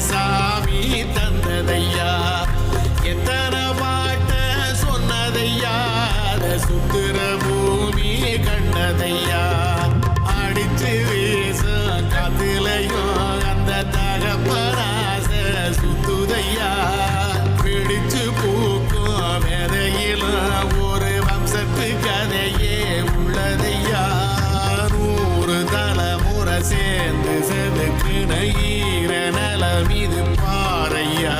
சாமி தந்ததையா எத்தனை பாட்ட சொன்னதையா சுத்துற பூமி கண்டதையா அடிச்சு வீசும் காத்துலையும் அந்த தகப்பராச சுத்துதையா பிடிச்சு பூக்கும் வேதையிலும் ஒரு வம்சத்து கதையே உள்ளதையா 100 தலைமுறை சேர்ந்து செதுக்குன ஈர நலம் இது பாறையா